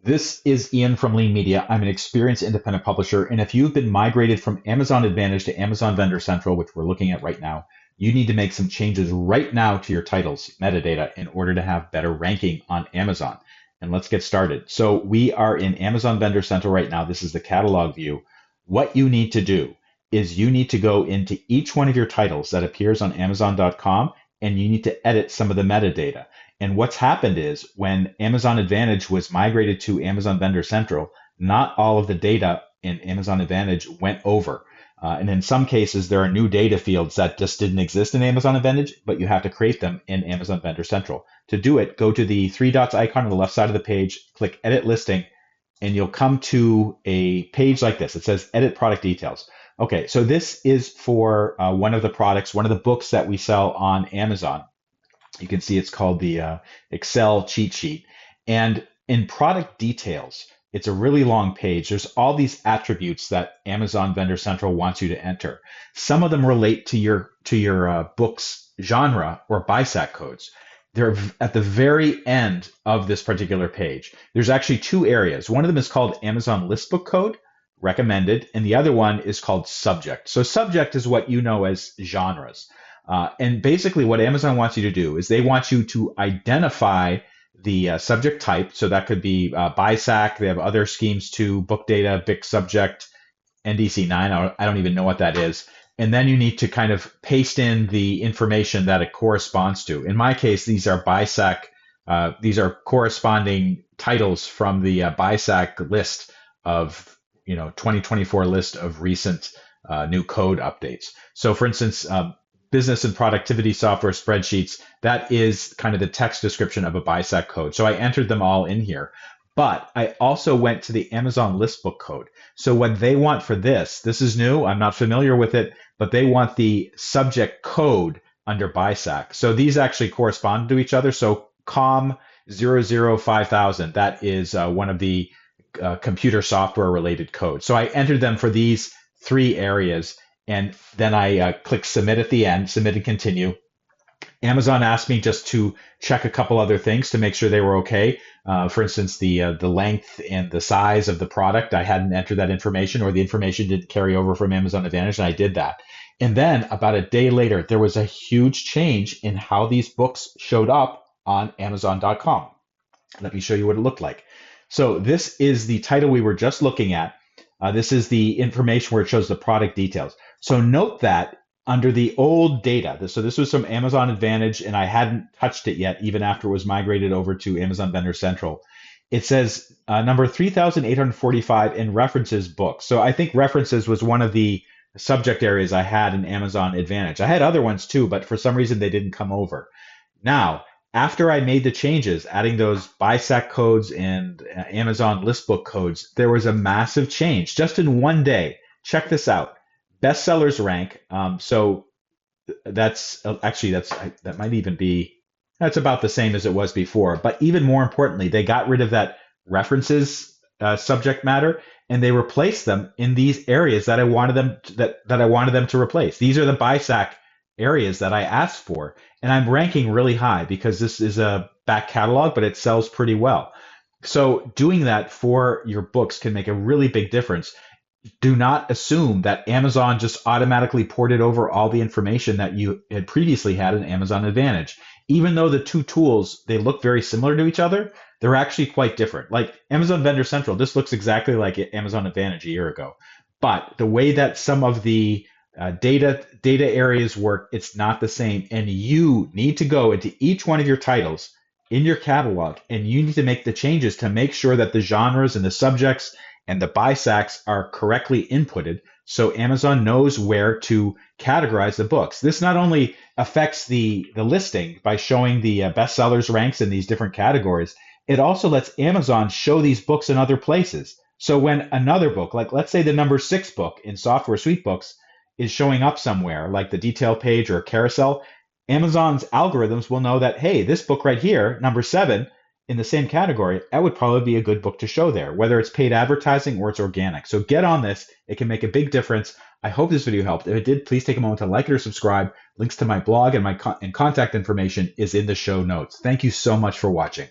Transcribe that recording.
This is Ian from Lean Media. I'm an experienced independent publisher, and if you've been migrated from Amazon Advantage to Amazon Vendor Central, which we're looking at right now, you need to make some changes right now to your titles metadata in order to have better ranking on Amazon. And let's get started. So we are in Amazon Vendor Central right now. This is the catalog view. What you need to do is you need to go into each one of your titles that appears on Amazon.com, and you need to edit some of the metadata. And what's happened is when Amazon Advantage was migrated to Amazon Vendor Central, not all of the data in Amazon Advantage went over. And in some cases, there are new data fields that just didn't exist in Amazon Advantage, but you have to create them in Amazon Vendor Central. To do it, go to the three dots icon on the left side of the page, click Edit Listing, and you'll come to a page like this. It says Edit Product Details. Okay, so this is for one of the products, one of the books that we sell on Amazon. You can see it's called the Excel cheat sheet. And in product details, it's a really long page. There's all these attributes that Amazon Vendor Central wants you to enter. Some of them relate to your book's genre or BISAC codes. They're at the very end of this particular page. There's actually two areas. One of them is called Amazon Listbook Code, recommended, and the other one is called subject. So subject is what you know as genres. And basically what Amazon wants you to do is they want you to identify the subject type. So that could be BISAC. They have other schemes too, book data, BIC subject, NDC9. I don't even know what that is. And then you need to kind of paste in the information that it corresponds to. In my case, these are BISAC. These are corresponding titles from the BISAC list of 2024 list of recent new code updates. So for instance, business and productivity software spreadsheets, that is kind of the text description of a BISAC code. So I entered them all in here. But I also went to the Amazon Listbook code. So what they want for this is new. I'm not familiar with it, but they want the subject code under BISAC. So these actually correspond to each other. So COM005000, that is one of the computer software related codes. So I entered them for these three areas. And then I click submit at the end, submit and continue. Amazon asked me just to check a couple other things to make sure they were okay. For instance, the length and the size of the product. I hadn't entered that information, or the information didn't carry over from Amazon Advantage, and I did that. And then about a day later, there was a huge change in how these books showed up on Amazon.com. Let me show you what it looked like. So this is the title we were just looking at. This is the information where it shows the product details. So note that under the old data, so this was from Amazon Advantage, and I hadn't touched it yet, even after it was migrated over to Amazon Vendor Central. It says number 3,845 in references books. So I think references was one of the subject areas I had in Amazon Advantage. I had other ones too, but for some reason they didn't come over. Now, after I made the changes, adding those BISAC codes and Amazon Listbook codes, there was a massive change just in one day. Check this out. Bestsellers rank. So that's that might even be, that's about the same as it was before. But even more importantly, they got rid of that references subject matter, and they replaced them in these areas that I wanted them to replace. These are the BISAC areas that I asked for, and I'm ranking really high because this is a back catalog, but it sells pretty well. So doing that for your books can make a really big difference. Do not assume that Amazon just automatically ported over all the information that you had previously had in Amazon Advantage. Even though the two tools, they look very similar to each other, they're actually quite different. Like Amazon Vendor Central, this looks exactly like Amazon Advantage a year ago. But the way that some of the data areas work, it's not the same. And you need to go into each one of your titles in your catalog, and you need to make the changes to make sure that the genres and the subjects and the BISACs are correctly inputted so Amazon knows where to categorize the books. This not only affects the listing by showing the bestsellers ranks in these different categories, it also lets Amazon show these books in other places. So when another book, like let's say the number 6 book in Software Suite Books, is showing up somewhere, like the detail page or carousel, Amazon's algorithms will know that, hey, this book right here, number 7, in the same category, that would probably be a good book to show there, whether it's paid advertising or it's organic. So get on this. It can make a big difference. I hope this video helped. If it did, please take a moment to like it or subscribe. Links to my blog and my contact information is in the show notes. Thank you so much for watching.